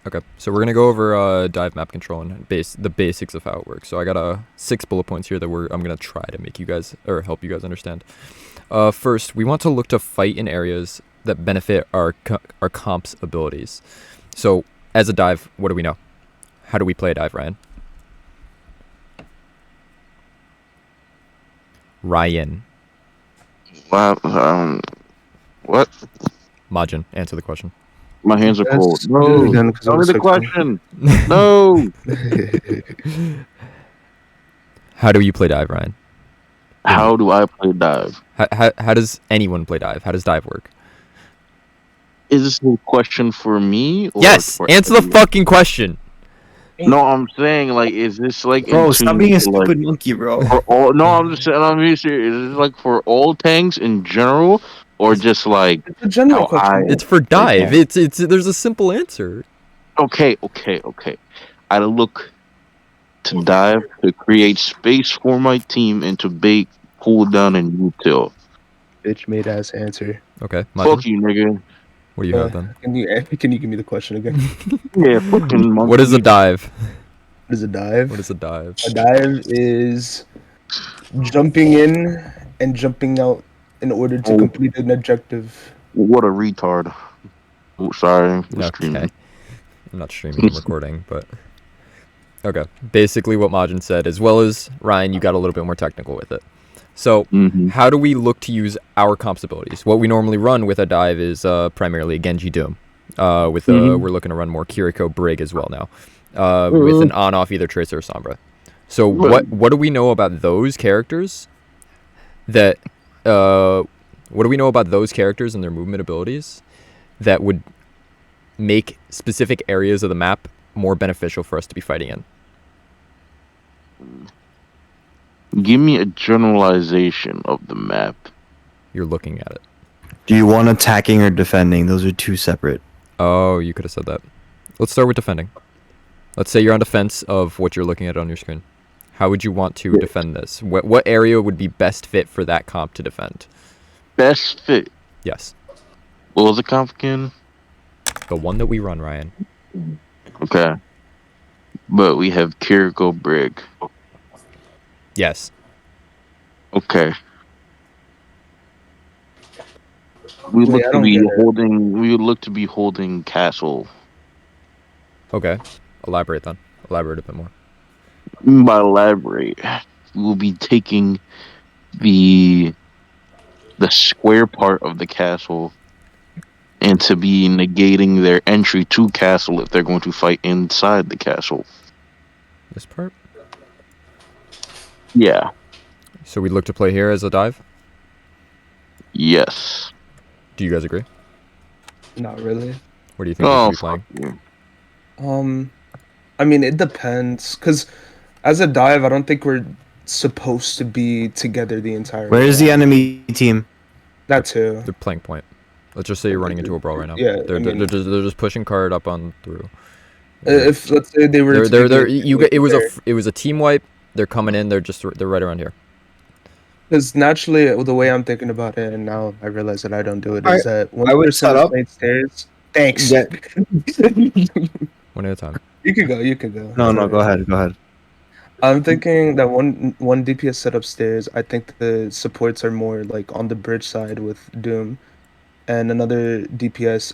Okay, so we're gonna go over dive map control and the basics of how it works. So I got 6 bullet points here that I'm gonna try to make you guys or help you guys understand. First, we want to look to fight in areas that benefit our comp's abilities. So as a dive, what do we know? How do we play a dive, Ryan? Ryan. Wow. What? Majin, answer the question. My hands are cold. Yes, No. do it again, 'cause it Tell me was the 6 question. No. How do you play dive, Ryan? How do I play dive? How does anyone play dive? How does dive work? Is this a question for me or Yes, for answer the everyone? fucking question. No, I'm saying like, is this like Bro, stop being a to, like stupid monkey, bro. for all? No, I'm just saying. I'm being serious. Is this like for all tanks in general, or just like It's a general how I? question. It's for dive. It's there's a simple answer. Okay. I look to dive to create space for my team and to bait, cool down, and util. Bitch made ass answer. Okay, Fuck Majin, you, nigga. what do you have then? Can you give me the question again? Yeah, fucking monkey. What is a dive? What is a dive? What is a dive? A dive is jumping in and jumping out in order to Oh. complete an objective. What a retard. Oh, sorry, I'm Okay. streaming. I'm not streaming, I'm recording, but okay. Basically what Majin said, as well as Ryan, you got a little bit more technical with it. So Mhm. how do we look to use our comp's abilities? What we normally run with a dive is primarily Genji Doom. We're looking to run more Kiriko Brig as well now. With an on-off either Tracer or Sombra. So what do we know about those characters that what do we know about those characters and their movement abilities that would make specific areas of the map more beneficial for us to be fighting in? Give me a generalization of the map. You're looking at it. Do you want attacking or defending? Those are two separate. Oh, you could have said that. Let's start with defending. Let's say you're on defense of what you're looking at on your screen. How would you want to defend this? What area would be best fit for that comp to defend? Best fit. Yes. What was the comp again? The one that we run, Ryan. Okay. But we have Kiriko Brig. Yes. Okay. We Wait, look I to don't be get it. holding. We look to be holding castle. Okay. Elaborate then. Elaborate a bit more. By elaborate, we will be taking the square part of the castle and to be negating their entry to castle if they're going to fight inside the castle. This part? Yeah. So we look to play here as a dive? Yes. Do you guys agree? Not really. What do you think we Oh, should be fuck playing? you. I mean, it depends. Cause as a dive, I don't think we're supposed to be together the entire. Where is the time. enemy team? That too. They're playing point. Let's just say you're running into a brawl right now. Yeah, They're, I mean- they're just pushing card up on through. If let's say they were. It was a team wipe. They're coming in. They're right around here. Because naturally, the way I'm thinking about it, and now I realize that I don't do it, I- is that one I would person set is up- playing stairs. Thanks. Yeah. One at a time. You could go. You could go. No, go ahead. I'm thinking that one DPS set upstairs. I think the supports are more like on the bridge side with Doom, and another DPS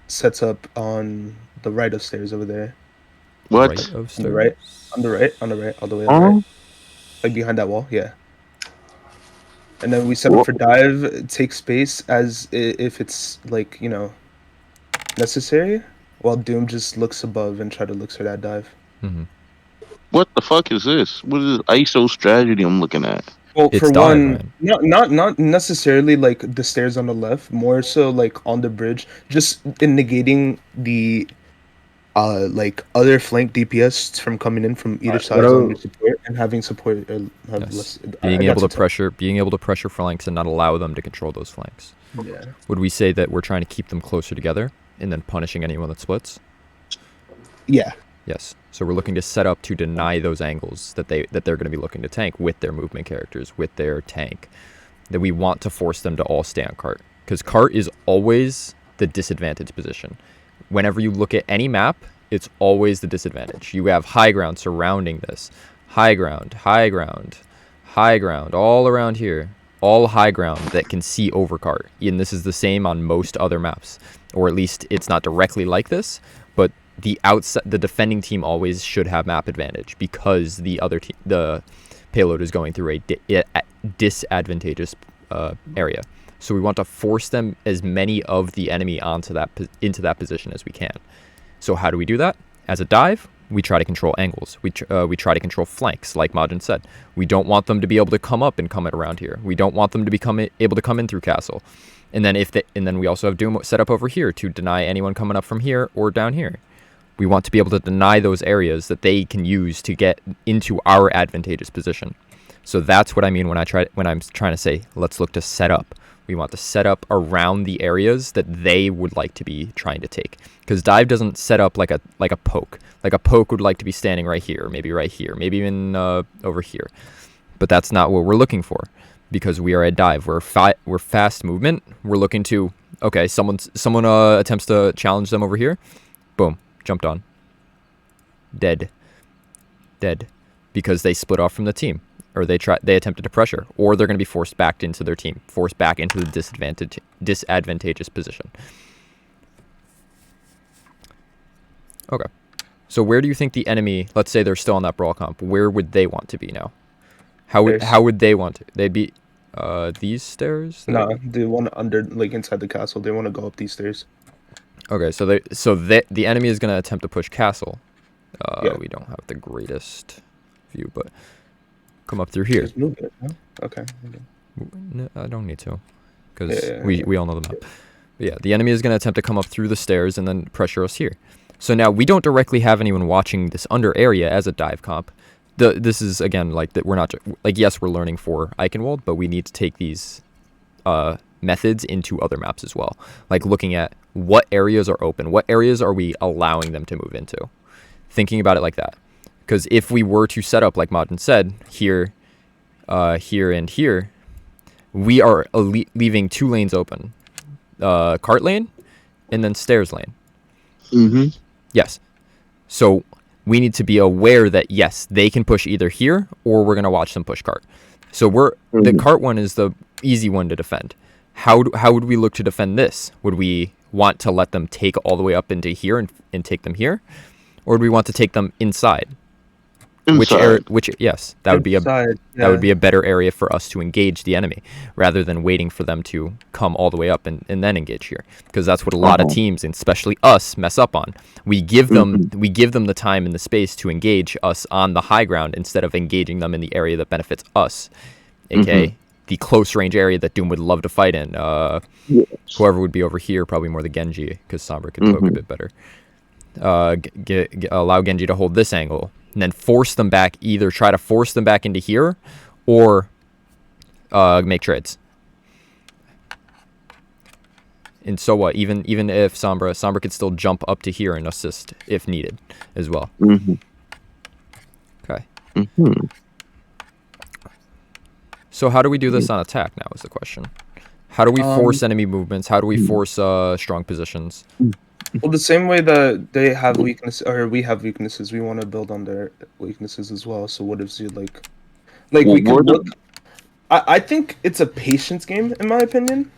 sets up on the right of stairs over there. What? Right of On the stairs. right, all the way on the right, like behind that wall. Yeah. And then we set up Wha- for dive, take space as if it's like necessary, while Doom just looks above and try to look for that dive. Mm-hmm. What the fuck is this? What is this ISO strategy I'm looking at? Well, It's for dive, one, Ryan. not necessarily like the stairs on the left, more so like on the bridge, just in negating the like other flank DPS from coming in from either side on your support and having support have Yes. less. Being able to pressure flanks and not allow them to control those flanks. Yeah. Would we say that we're trying to keep them closer together and then punishing anyone that splits? Yeah. Yes. So we're looking to set up to deny those angles that they're going to be looking to tank with their movement characters, with their tank. That we want to force them to all stay on cart, because cart is always the disadvantaged position. whenever you look at any map, it's always the disadvantage. You have high ground surrounding this. High ground, high ground, high ground, all around here. All high ground that can see overcart. And this is the same on most other maps. Or at least it's not directly like this, but the defending team always should have map advantage because the payload is going through a disadvantageous area. So we want to force them as many of the enemy into that position as we can. So how do we do that? As a dive, we try to control angles. We try to control flanks, like Majin said. We don't want them to be able to come up and come in around here. We don't want them to be able to come in through castle. And then we also have Doom set up over here to deny anyone coming up from here or down here. We want to be able to deny those areas that they can use to get into our advantageous position. So that's what I mean when I'm trying to say let's look to set up. We want to set up around the areas that they would like to be trying to take. Because dive doesn't set up like a poke. Like a poke would like to be standing right here, maybe even over here. But that's not what we're looking for, because we are a dive. We're fast movement. We're looking to someone attempts to challenge them over here. Boom, jumped on. Dead, because they split off from the team. Or they attempted to pressure, or they're going to be forced back into their team, forced back into the disadvantageous position. Okay, so where do you think the enemy? Let's say they're still on that brawl comp. Where would they want to be now? How would they want to? They'd be these stairs. No, they want to inside the castle. They want to go up these stairs. Okay, so the enemy is going to attempt to push castle. Yeah. We don't have the greatest view, but. Come up through here. Just move it, huh? Okay. No, I don't need to, because we all know the map. But yeah, the enemy is going to attempt to come up through the stairs and then pressure us here. So now we don't directly have anyone watching this under area as a dive comp. This is again we're not yes, we're learning for Eichenwald, but we need to take these methods into other maps as well. Like looking at what areas are open, what areas are we allowing them to move into. Thinking about it like that. Because if we were to set up, like Majin said, here, here, and here, we are leaving 2 lanes open. Cart lane, and then stairs lane. Mm-hmm. Yes. So we need to be aware that, yes, they can push either here, or we're going to watch them push cart. So the cart one is the easy one to defend. How would we look to defend this? Would we want to let them take all the way up into here and take them here? Or would we want to take them inside? Yes, that would be a better area for us to engage the enemy, rather than waiting for them to come all the way up and then engage here, because that's what a lot of teams, and especially us, mess up on. We give them the time and the space to engage us on the high ground instead of engaging them in the area that benefits us, aka the close range area that Doom would love to fight in. Whoever would be over here, probably more the Genji, because Sombra could poke a bit better. Allow Genji to hold this angle, and then force them back. Either try to force them back into here, or make trades. And so what? Even if Sombra could still jump up to here and assist if needed as well. Okay. So how do we do this on attack now is the question. How do we force enemy movements? How do we force strong positions? Well, the same way that they have weaknesses, or we have weaknesses, we want to build on their weaknesses as well. So what if you we could look? I think it's a patience game, in my opinion,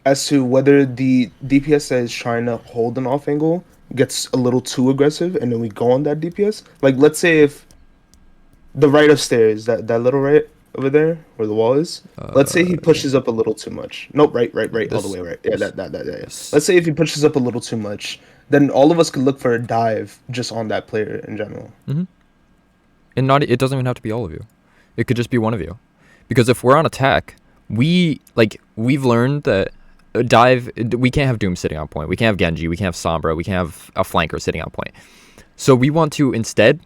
as to whether the DPS that is trying to hold an off angle gets a little too aggressive, and then we go on that DPS. Like, let's say if the right of stairs, that little right over there where the wall is, let's say he pushes up a little too much. Nope, right, all the way right. Yeah, that. Yeah. Let's say if he pushes up a little too much, then all of us could look for a dive just on that player in general. And it doesn't even have to be all of you. It could just be one of you. Because if we're on attack, we've learned that a dive, we can't have Doom sitting on point. We can't have Genji. We can't have Sombra. We can't have a flanker sitting on point. So we want to instead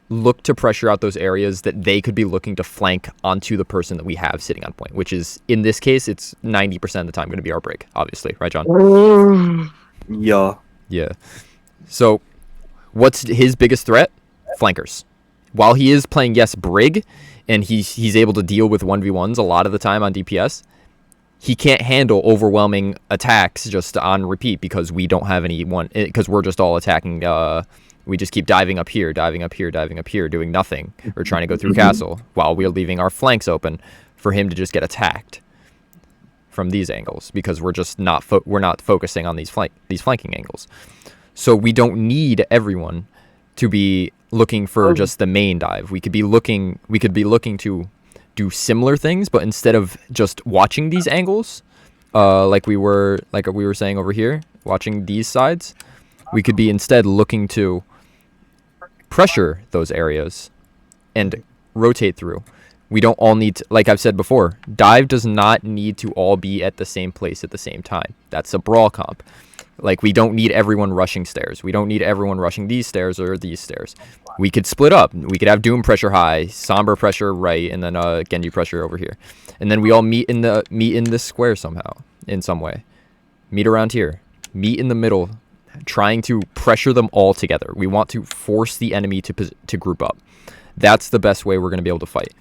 look to pressure out those areas that they could be looking to flank onto the person that we have sitting on point, which is, in this case, it's 90% of the time going to be our break, obviously. Right, John? Yeah. So what's his biggest threat? Flankers. While he is playing, yes, Brig, and he's able to deal with 1v1s a lot of the time on DPS, he can't handle overwhelming attacks just on repeat because we don't have anyone, because we're just all attacking. We just keep diving up here, doing nothing, or trying to go through castle while we're leaving our flanks open for him to just get attacked from these angles because we're just not focusing on these flanking angles. So we don't need everyone to be looking for just the main dive. We could be looking to do similar things, but instead of just watching these angles, like we were saying over here, watching these sides, we could be instead looking to pressure those areas and rotate through. We don't all need to, like I've said before, dive does not need to all be at the same place at the same time. That's a brawl comp. Like, we don't need everyone rushing stairs. We don't need everyone rushing these stairs or these stairs. We could split up. We could have Doom pressure high, Sombra pressure right, and then Genji pressure over here. And then we all meet in this square somehow, in some way. Meet around here. Meet in the middle, trying to pressure them all together. We want to force the enemy to group up. That's the best way we're going to be able to fight.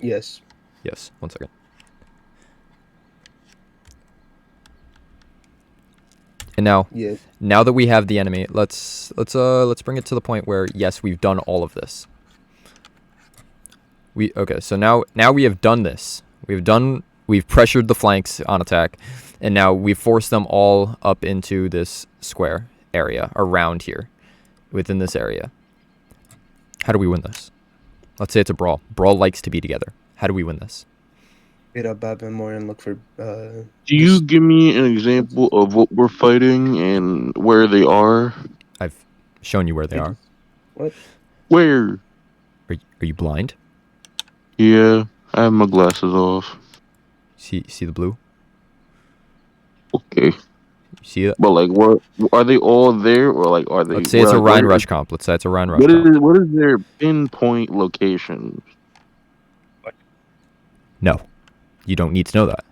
Yes. Yes. 1 second. And now, Yes. now that we have the enemy, let's bring it to the point where yes, we've done all of this. So now we have done this. We've pressured the flanks on attack, and now we've forced them all up into this square area around here, within this area. How do we win this? Let's say it's a brawl. Brawl likes to be together. How do we win this? Hit up Batman more and look for. Do you give me an example of what we're fighting and where they are? I've shown you where they are. What? Where? Are you blind? Yeah, I have my glasses off. See the blue? Okay. You see it? But like, what are they all there, or like are they? Let's say it's a Rhine Rush comp. Let's say it's a Rhine Rush comp. What is their pinpoint location? No, you don't need to know that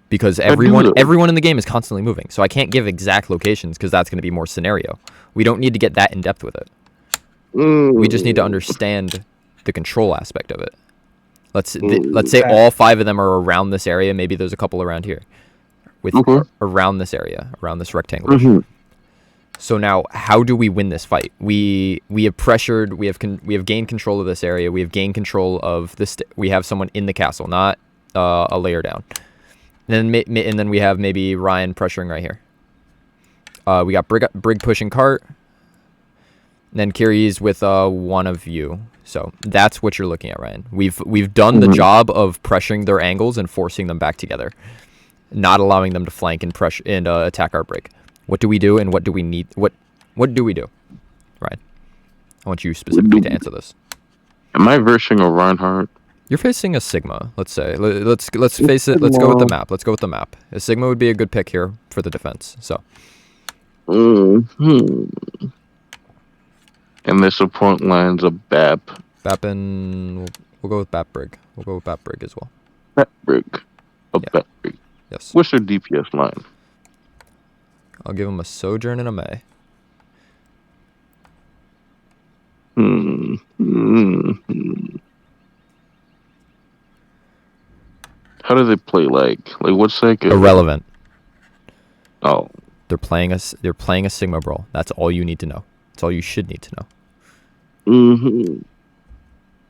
because everyone in the game is constantly moving. So I can't give exact locations because that's going to be more scenario. We don't need to get that in depth with it. We just need to understand the control aspect of it. Let's say all 5 of them are around this area. Maybe there's a couple around here, around this area, around this rectangle. So now, how do we win this fight? We have pressured. We have gained control of this area. We have gained control of this. We have someone in the castle, not a layer down. And then we have maybe Ryan pressuring right here. We got Brig pushing cart. And then Kiri's with one of you. So that's what you're looking at, Ryan. We've done the job of pressuring their angles and forcing them back together, not allowing them to flank and pressure and attack our Brig. What do we do, and what do we need? What do we do, Ryan? I want you specifically to answer this. Am I versing a Reinhardt? You're facing a Sigma. Let's say. Let's face it. Let's go with the map. A Sigma would be a good pick here for the defense. So. And the support line's a BAP. Bappin. We'll go with Bap Brig. We'll go with Bap Brig as well. BAP Brig. BAP Brig. Yes. What's their DPS line? I'll give him a Sojourn and a May. How do they play? Like what's like irrelevant? Oh, they're playing a Sigma brawl. That's all you need to know. That's all you should need to know.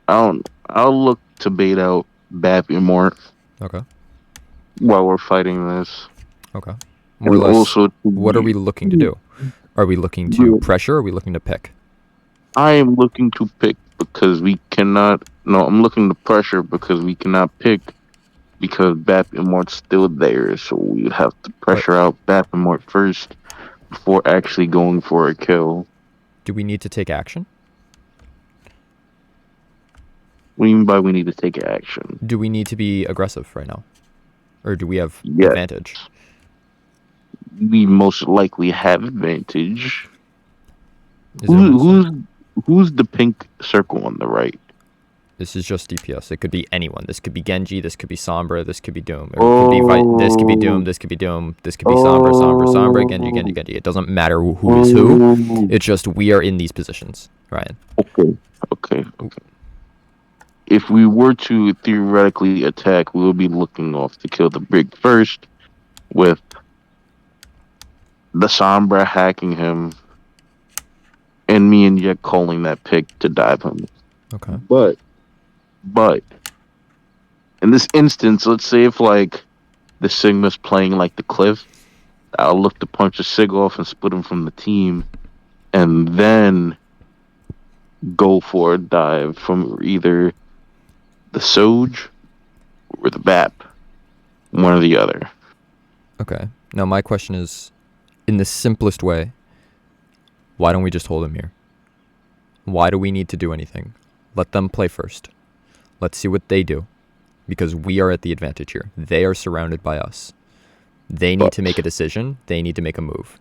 I'll look to bait out BAP Immort. Okay. While we're fighting this. Okay. More or less, also, what are we looking to do? Are we looking to pressure, or are we looking to pick? I am looking to pick because we cannot... No, I'm looking to pressure because we cannot pick because BAP Immort's still there, so we would have to pressure out BAP Immort first before actually going for a kill. Do we need to take action? What do you mean by we need to take action? Do we need to be aggressive right now? Or do we have advantage? We most likely have advantage. Who's the pink circle on the right? This is just DPS. It could be anyone. This could be Genji. This could be Sombra. This could be Doom. Or this could be Doom. This could be Doom. This could be Sombra, Genji. It doesn't matter who is who. It's just we are in these positions, Ryan. Okay. Okay. If we were to theoretically attack, we will be looking off to kill the brig first, with the Sombra hacking him, and me and Yek calling that pick to dive him. Okay. But in this instance, let's say if like the Sigma's playing like the Cliff, I'll look to punch a Sig off and split him from the team, and then go for a dive from either the Soj or the BAP, one or the other. Okay. Now my question is, in the simplest way, why don't we just hold him here? Why do we need to do anything? Let them play first. Let's see what they do. Because we are at the advantage here. They are surrounded by us. They need to make a decision. They need to make a move.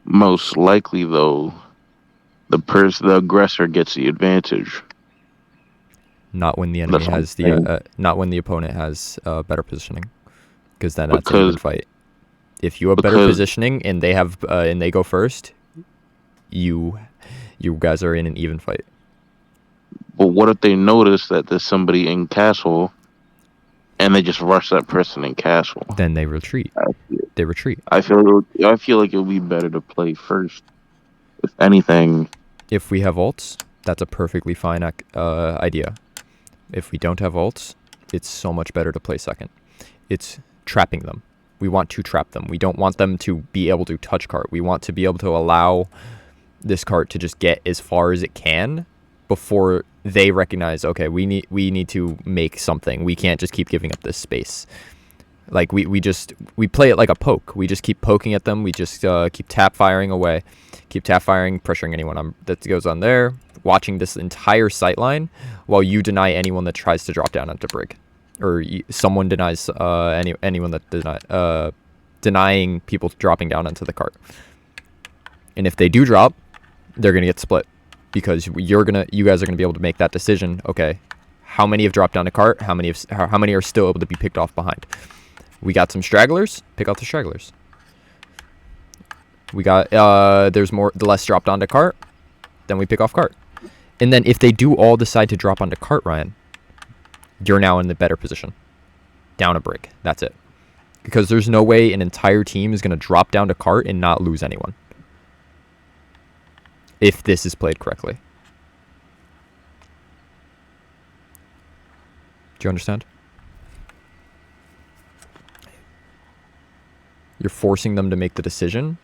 Most likely, though, the aggressor gets the advantage. Not when the enemy has the not when the opponent has better positioning, because then that's an even fight. If you have better positioning and they have and they go first, you guys are in an even fight. But what if they notice that there's somebody in castle, and they just rush that person in castle? Then they retreat. They retreat. I feel like it would be better to play first. If anything, if we have ults, that's a perfectly fine idea. If we don't have ults, it's so much better to play second. It's trapping them. We want to trap them. We don't want them to be able to touch cart. We want to be able to allow this cart to just get as far as it can before they recognize, okay, we need to make something. We can't just keep giving up this space. Like we play it like a poke. We just keep poking at them. We just keep tap firing away, keep tap firing, pressuring anyone that goes on there, watching this entire sight line while you deny anyone that tries to drop down onto brig, or someone denies anyone that denying people dropping down onto the cart. And if they do drop, they're gonna get split, because you guys are gonna be able to make that decision. Okay, how many have dropped down a cart? How many are still able to be picked off behind? We got some stragglers. Pick off the stragglers. We got there's less dropped onto cart. Then we pick off cart. And then if they do all decide to drop onto cart, Ryan, you're now in the better position. Down a brig. That's it. Because there's no way an entire team is going to drop down to cart and not lose anyone, if this is played correctly. Do you understand? You're forcing them to make the decision,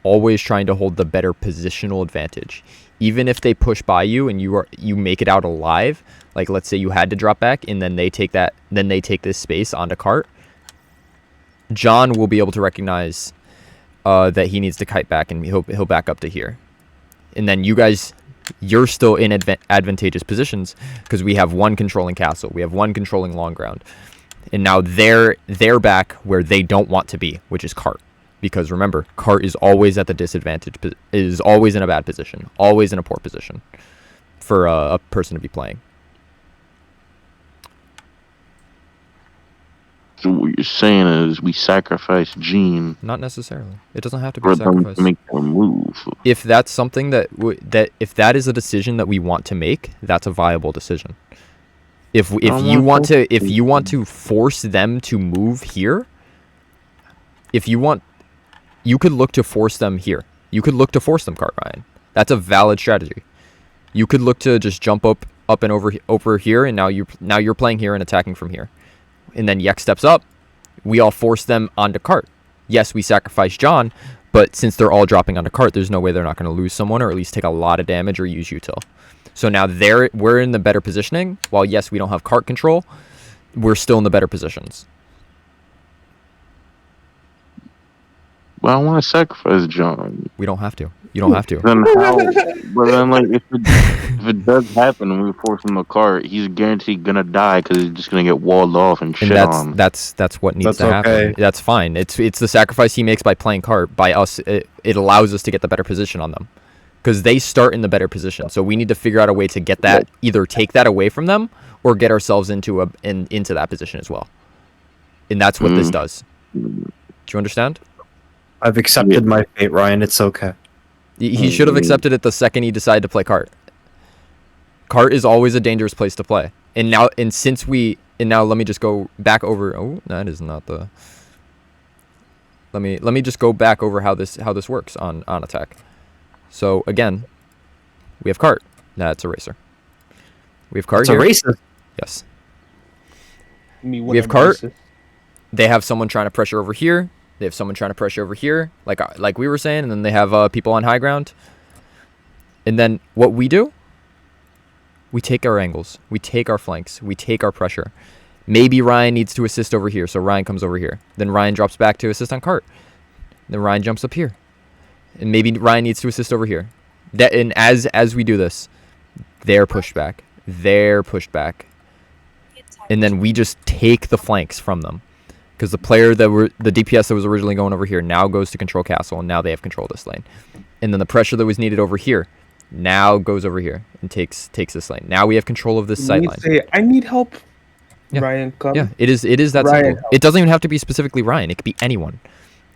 always trying to hold the better positional advantage. Even if they push by you and you make it out alive, like let's say you had to drop back and then they take this space onto cart, John will be able to recognize that he needs to kite back, and he'll back up to here. And then you're still in advantageous positions because we have one controlling castle, we have one controlling long ground. And now they're back where they don't want to be, which is cart. Because remember, cart is always at the disadvantage, is always in a bad position, always in a poor position for a person to be playing. So what you're saying is we sacrifice Gene. Not necessarily. It doesn't have to be sacrificed. Make a move. If that's something if that is a decision that we want to make, that's a viable decision. If you want to force them to move here, you could look to force them here. You could look to force them cart, Ryan. That's a valid strategy. You could look to just jump up and over here, and now you're playing here and attacking from here. And then Yek steps up. We all force them onto cart. Yes, we sacrifice John, but since they're all dropping onto cart, there's no way they're not going to lose someone, or at least take a lot of damage or use util. So now we're in the better positioning. While yes, we don't have cart control, we're still in the better positions. Well, I want to sacrifice John. We don't have to. You don't have to. Then how? But then, like, if it does happen and we force him to cart, he's guaranteed gonna die because he's just gonna get walled off and shit on. That's what needs to happen. That's fine. It's the sacrifice he makes by playing cart. By us, it allows us to get the better position on them, because they start in the better position. So we need to figure out a way to get that, either take that away from them or get ourselves into that position as well. And that's what this does. Do you understand? I've accepted my fate, Ryan. It's okay. He should have accepted it the second he decided to play cart. Cart is always a dangerous place to play. And now let me just go back over. Oh, that is not the. Let me just go back over how this works on attack. So again, we have Cart. That's a racer. We have Cart It's here. a racer. Yes. We have Cart. They have someone trying to pressure over here. They have someone trying to pressure over here, like we were saying, and then they have people on high ground. And then what we do? We take our angles. We take our flanks. We take our pressure. Maybe Ryan needs to assist over here, so Ryan comes over here. Then Ryan drops back to assist on Cart. Then Ryan jumps up here. And maybe Ryan needs to assist over here. And as we do this, they're pushed back. They're pushed back. And then we just take the flanks from them. Because the DPS that was originally going over here now goes to control castle, and now they have control of this lane. And then the pressure that was needed over here now goes over here and takes this lane. Now we have control of this sight line. Say, I need help. Yeah. Ryan, come. Yeah, it is that Ryan, simple. It doesn't even have to be specifically Ryan. It could be anyone.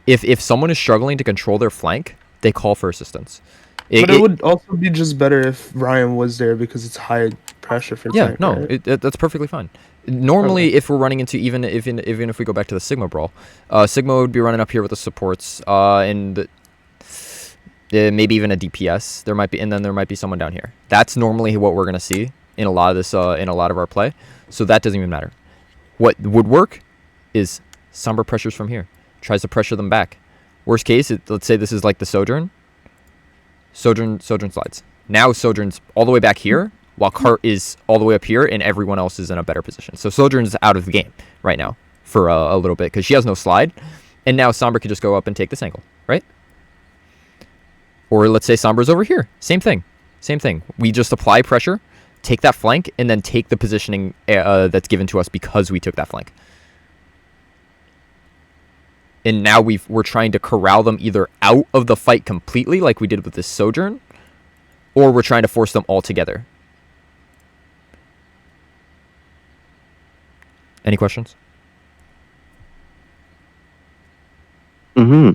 If someone is struggling to control their flank, they call for assistance. But it would also be just better if Ryan was there because it's high pressure for tank, right? That's perfectly fine. Normally, if we're running into even if we go back to the Sigma brawl, Sigma would be running up here with the supports and maybe even a DPS. There might be someone down here. That's normally what we're gonna see in a lot of this in a lot of our play. So that doesn't even matter. What would work is Sombra pressures from here, tries to pressure them back. Worst case, let's say this is like the Sojourn. Sojourn slides. Now Sojourn's all the way back here, while Cart is all the way up here, and everyone else is in a better position. So Sojourn's out of the game right now for a little bit because she has no slide, and now Sombra can just go up and take this angle, right? Or let's say Sombra's over here. Same thing. We just apply pressure, take that flank, and then take the positioning that's given to us because we took that flank. And now we're trying to corral them either out of the fight completely, like we did with this Sojourn, or we're trying to force them all together. Any questions? Mm-hmm.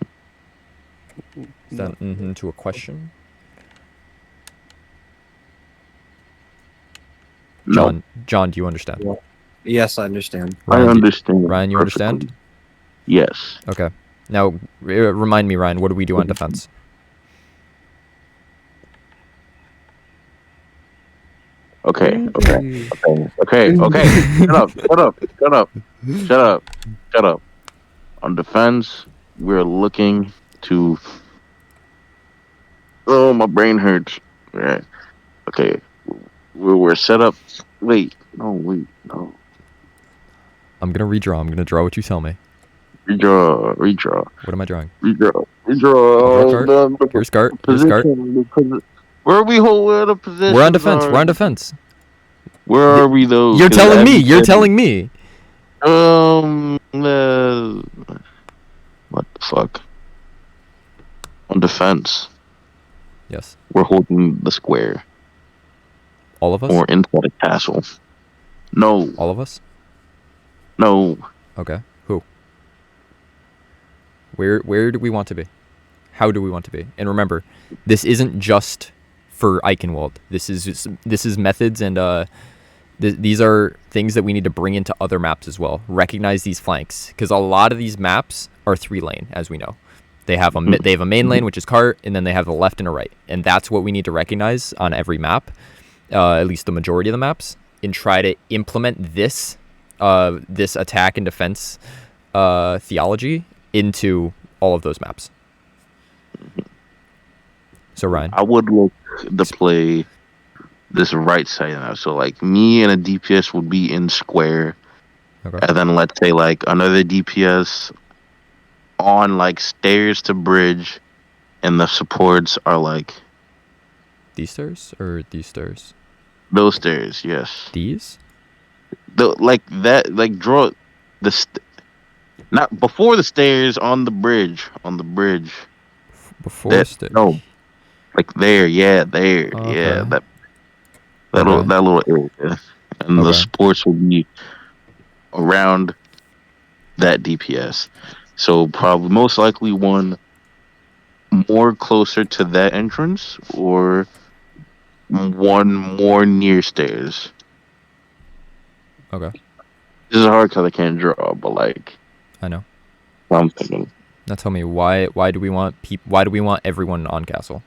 Is that to a question? No. John, do you understand? Yes, I understand. I understand. Ryan, you perfectly. understand? Yes. Okay. Now, remind me, Ryan, what do we do on defense? Okay. Shut up. On defense, we're looking to. Oh, my brain hurts. Right. Okay. We're set up. Wait. No. I'm gonna redraw. I'm gonna draw what you tell me. Redraw. What am I drawing? Redraw. Here's Cart. Where are we holding the position? We're on defense. Where are we though? You're telling me. What the fuck? On defense. Yes. We're holding the square. All of us? Or inside a castle. No. All of us? No. Okay. Who? Where do we want to be? How do we want to be? And remember, this isn't just for Eichenwald. This is methods and these are things that we need to bring into other maps as well. Recognize these flanks because a lot of these maps are 3-lane, as we know. They have a main lane, which is Cart, and then they have a left and a right, and that's what we need to recognize on every map, at least the majority of the maps, and try to implement this attack and defense theology into all of those maps. So Ryan, I would look to play this right side now. So like me and a DPS would be in square, okay. And then let's say like another DPS on like stairs to bridge, and the supports are like these stairs or these stairs? Those stairs, yes. These? Draw not before the stairs, on the bridge. Before the stairs? No. Like there, yeah, there. Okay. Yeah, that little area. And the sports will be around that DPS. So probably most likely one more closer to that entrance, or one more near stairs. Okay, This is hard because I can't draw, but like I know. I'm thinking Now tell me why do we want why do we want everyone on castle?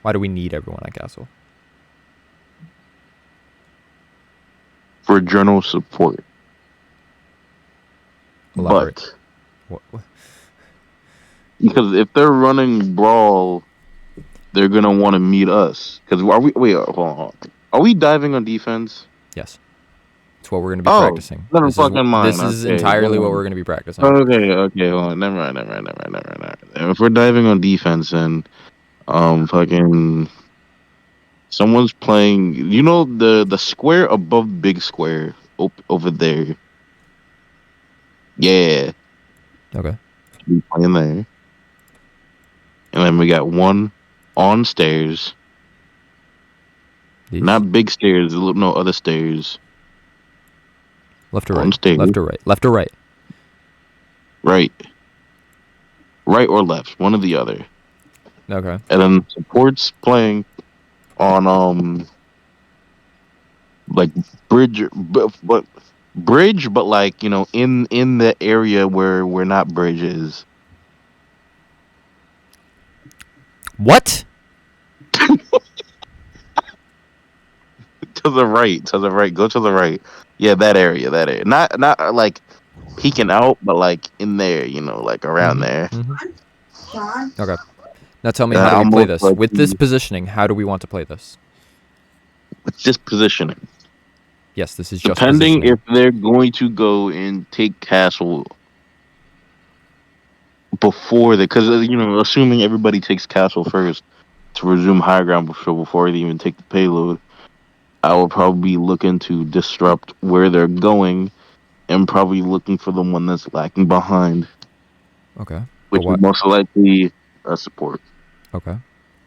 Why do we need everyone on castle? for general support. Elaborate. But What? because if they're running brawl, they're gonna want to meet us. Because are we? Wait, hold on. Are we diving on defense? Yes. It's what we're going to be Oh, practicing. never fucking mind. This is Okay, never entirely what mind. we're going to be practicing. Okay, hold on. Never mind. If we're diving on defense, then fucking someone's playing. You know the square above big square over there. Yeah, Okay. we playing there, and then we got one on stairs. These. Not big stairs. No other stairs. Left or On right? stairs. Left or right? Left or right? Right. Right or left. One or the other. Okay. And then supports playing on like bridge, but bridge, but like in the area where not bridge is. What? To the right. To the right. Go to the right. Yeah, that area. That area. Not like peeking out, but like in there. Like around there. Okay. Now tell me, And how do we play almost this? like With this positioning, how do we want to play this? just positioning. Yes, this is just Depending positioning. if they're going to go and take castle before because assuming everybody takes castle first to resume high ground before they even take the payload, I will probably be looking to disrupt where they're going and probably looking for the one that's lacking behind, Okay. But which is what? most likely a support. Okay.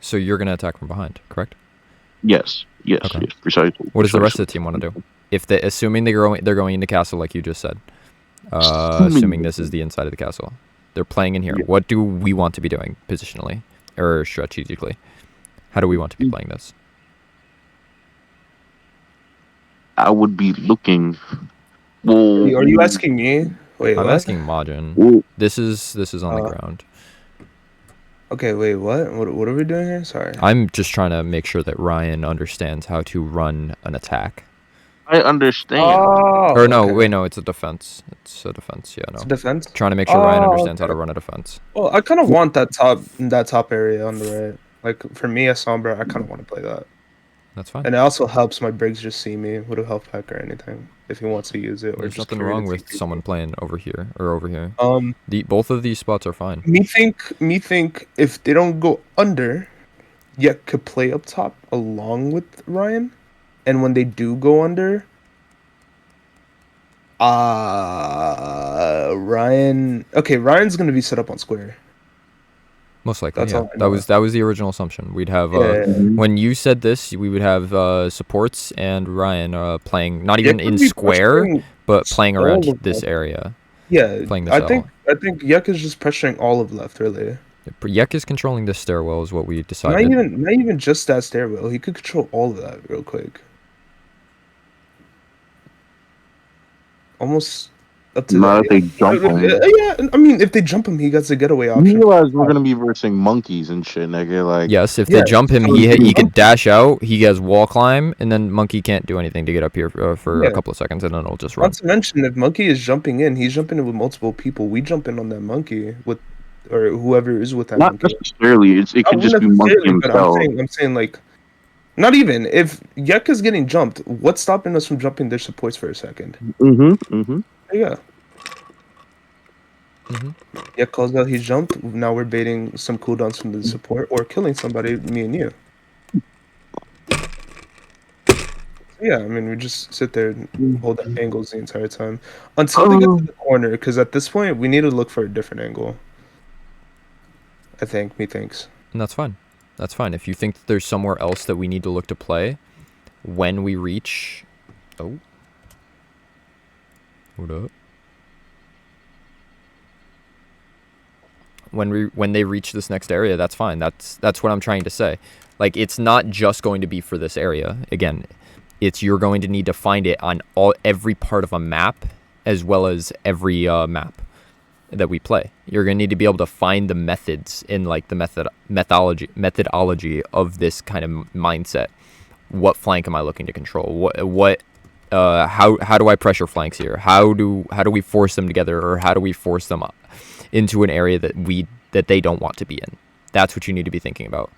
So you're going to attack from behind, correct? Yes, Okay. precisely. What does the rest of the team want to do? If assuming they're going into castle like you just said, assuming this is the inside of the castle, they're playing in here. Yeah. What do we want to be doing positionally or strategically? How do we want to be playing this? I would be looking. Well, Wait, are you asking me? Wait, I'm what? asking Majin. well, This is on the ground. Okay, wait, what? What are we doing here? Sorry. I'm just trying to make sure that Ryan understands how to run an attack. I understand. Oh, Or no, okay. wait, no, it's a defense. It's a defense. Yeah, It's no. defense. Trying to make sure Ryan understands how Okay. to run a defense. Well, I kind of want that top area on the right. Like for me, as Sombra, I kind of want to play that, That's fine. and it also helps my Briggs just see me with a health pack or anything if he wants to use it. Or There's just nothing carry wrong the with TP. someone playing over here or over here. Um, Both of these spots are fine. me think if they don't go under, yet could play up top along with Ryan, and when they do go under, Ryan. Okay, Ryan's gonna be set up on square. Most likely, That's yeah. all I know. That was the original assumption. We'd have Yeah. when you said this, we would have supports and Ryan playing not even Yek in would be square, pressuring but playing all around of this them. area. Yeah, Playing this I out. think Yek is just pressuring all of left really. Yek is controlling this stairwell, is what we Not decided. even just that stairwell. He could control all of that real quick. Almost up to Not if they the jump him. yeah. I mean, if they jump him, he gets a getaway You option. realize we're gonna be versing monkeys and shit, nigga. Like, Yes, if Yeah, they jump him, so he it's could monkey. dash out. He has wall climb, and then Monkey can't do anything to get up here for a Yeah. couple of seconds, and then it'll just run. Not to mention, if Monkey is jumping in, he's jumping in with multiple people. We jump in on that Monkey with, or whoever is with that not Monkey. necessarily. It could Not just be monkey necessarily, but himself. I'm saying like, not even if Yek is getting jumped. What's stopping us from jumping their supports for a second? Yeah. Yek calls out he jumped. Now we're baiting some cooldowns from the support or killing somebody, me and you. Yeah, I mean, we just sit there and hold up angles the entire time until they get to the corner. Because at this point, we need to look for a different angle. I think. Methinks. And that's fine. That's fine. If you think that there's somewhere else that we need to look to play, when we reach... Oh. Hold up. when they reach this next area, that's fine. That's what I'm trying to say. Like, it's not just going to be for this area. Again, it's you're going to need to find it on every part of a map, as well as every map that we play. You're going to need to be able to find the methods in like the methodology of this kind of mindset. What flank am I looking to control? How do I pressure flanks here? How do we force them together, or how do we force them into an area that they don't want to be in? That's what you need to be thinking about.